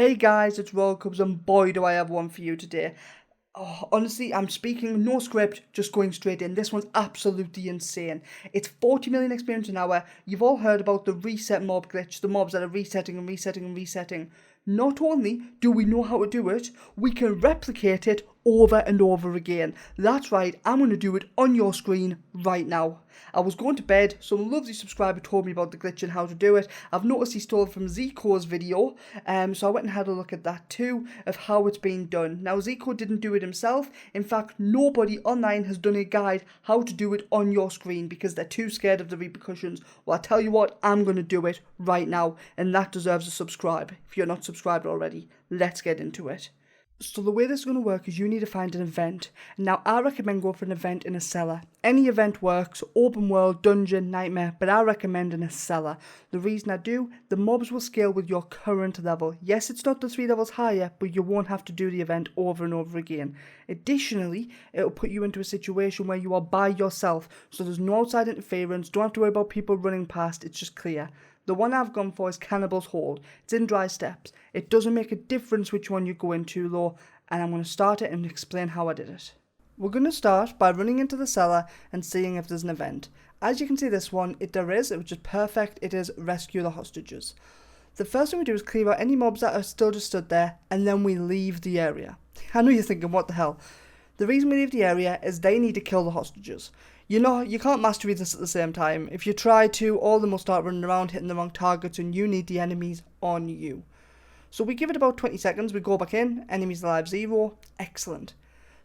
Hey guys, it's Cubs, and boy do I have one for you today. Oh, honestly, I'm speaking no script, just going straight in. This one's absolutely insane. It's 40 million experience an hour. You've all heard about the reset mob glitch, the mobs that are resetting and resetting and resetting. Not only do we know how to do it, we can replicate it over and over again. That's right, I'm going to do it on your screen right now. I was going to bed, some lovely subscriber told me about the glitch and how to do it. I've noticed he stole it from Zico's video, so I went and had a look at that too, of how it's been done. Now, Zico didn't do it himself. In fact, nobody online has done a guide how to do it on your screen because they're too scared of the repercussions. Well, I tell you what, I'm going to do it right now, and that deserves a subscribe. If you're not subscribed already, let's get into it. So the way this is going to work is you need to find an event. Now, I recommend going for an event in a cellar. Any event works, open world, dungeon, nightmare, but I recommend in a cellar. The reason I do, the mobs will scale with your current level. Yes, it's not the 3 levels higher, but you won't have to do the event over and over again. Additionally, it will put you into a situation where you are by yourself, so there's no outside interference, don't have to worry about people running past, it's just clear. The one I've gone for is Cannibal's Hold. It's in dry steps. It doesn't make a difference which one you go into though, and I'm going to start it and explain how I did it. We're going to start by running into the cellar and seeing if there's an event. As you can see this one, there is, which is perfect. It is Rescue the Hostages. The first thing we do is clear out any mobs that are still just stood there, and then we leave the area. I know you're thinking, what the hell? The reason we leave the area is they need to kill the hostages. You can't mastery this at the same time. If you try to, all of them will start running around hitting the wrong targets, and you need the enemies on you. So we give it about 20 seconds, we go back in, enemies alive 0, excellent.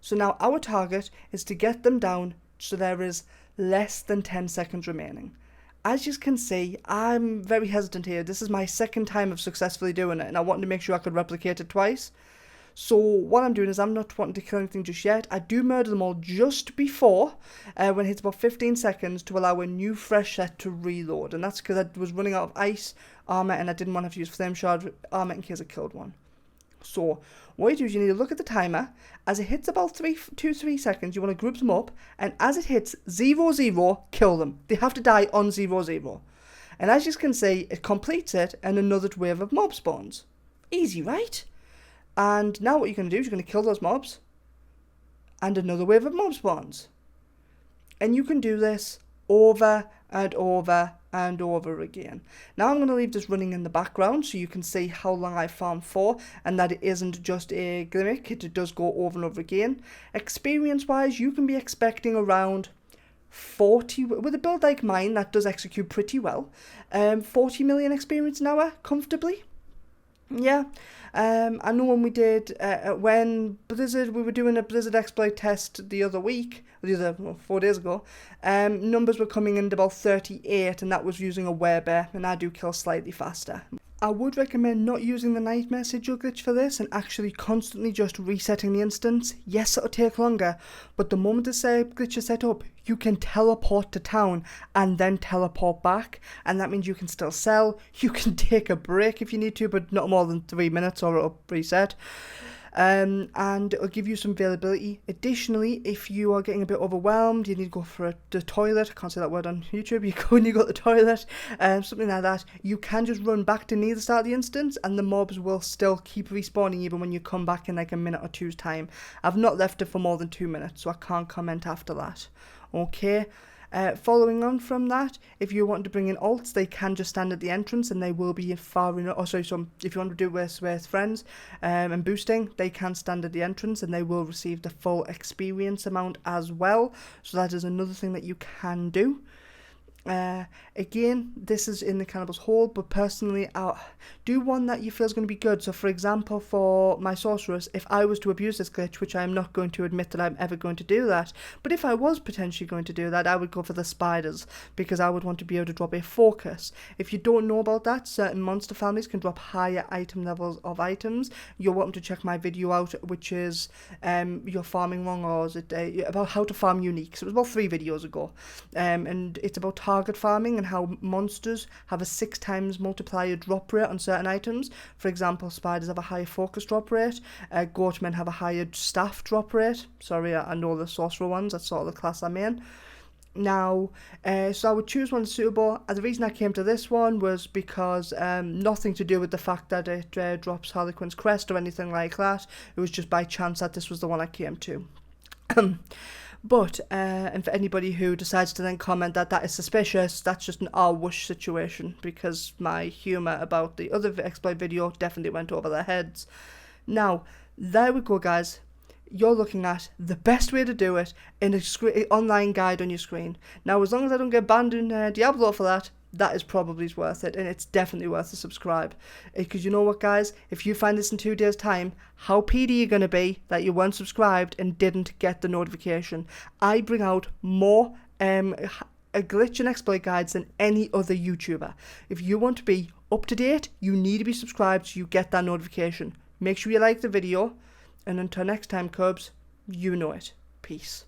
So now our target is to get them down so there is less than 10 seconds remaining. As you can see, I'm very hesitant here. This is my second time of successfully doing it, and I wanted to make sure I could replicate it twice. So what I'm doing is I'm not wanting to kill anything just yet. I do murder them all just before, when it hits about 15 seconds to allow a new fresh set to reload. And that's because I was running out of ice armor and I didn't want to have to use flame shard armor in case I killed one. So what you do is you need to look at the timer. As it hits about 2-3 seconds, you want to group them up, and as it hits 0-0, kill them. They have to die on 0-0. And as you can see, it completes it and another wave of mob spawns. Easy, right? And now what you're going to do is you're going to kill those mobs, and another wave of mob spawns. And you can do this over and over and over again. Now I'm going to leave this running in the background so you can see how long I farmed for, and that it isn't just a gimmick, it does go over and over again. Experience wise, you can be expecting around 40, with a build like mine that does execute pretty well, 40 million experience an hour comfortably. Yeah, I know when we did, when Blizzard, we were doing a Blizzard exploit test the other 4 days ago, numbers were coming in at about 38, and that was using a werebear, and I do kill slightly faster. I would recommend not using the nightmare sigil glitch for this and actually constantly just resetting the instance. Yes, it'll take longer, but the moment this glitch is set up, you can teleport to town and then teleport back, and that means you can still sell, you can take a break if you need to, but not more than 3 minutes or it'll reset. And it'll give you some availability. Additionally, if you are getting a bit overwhelmed, you need to go for the toilet. I can't say that word on YouTube. You go and you go to the toilet, something like that. You can just run back to near the start of the instance, and the mobs will still keep respawning even when you come back in like a minute or two's time. I've not left it for more than 2 minutes, so I can't comment after that. Okay. Following on from that, if you want to bring in alts, they can just stand at the entrance and they will be far enough. Oh, sorry, so if you want to do with friends and boosting, they can stand at the entrance and they will receive the full experience amount as well. So that is another thing that you can do. Again, this is in the Cannibal's Hold, but personally, I'll do one that you feel is going to be good. So for example, for my sorceress, if I was to abuse this glitch, which I am not going to admit that I'm ever going to do that, but if I was potentially going to do that, I would go for the spiders, because I would want to be able to drop a focus. If you don't know about that, certain monster families can drop higher item levels of items. You're welcome to check my video out, which is you're farming wrong, or is it about how to farm unique. So it was about 3 videos ago, and it's about target farming and how monsters have a 6 times multiplier drop rate on certain items. For example, spiders have a higher focus drop rate, goatmen have a higher staff drop rate. Sorry, I know the sorcerer ones, that's sort of the class I'm in. Now, so I would choose one suitable. The reason I came to this one was because nothing to do with the fact that it drops Harlequin's crest or anything like that. It was just by chance that this was the one I came to. But, and for anybody who decides to then comment that that is suspicious, that's just an whoosh situation, because my humour about the other exploit video definitely went over their heads. Now, there we go, guys. You're looking at the best way to do it in a online guide on your screen. Now, as long as I don't get banned in Diablo for that, that is probably worth it, and it's definitely worth a subscribe. Because you know what, guys? If you find this in 2 days' time, how PD are you going to be that you weren't subscribed and didn't get the notification? I bring out more a glitch and exploit guides than any other YouTuber. If you want to be up to date, you need to be subscribed so you get that notification. Make sure you like the video. And until next time, Cubs, you know it. Peace.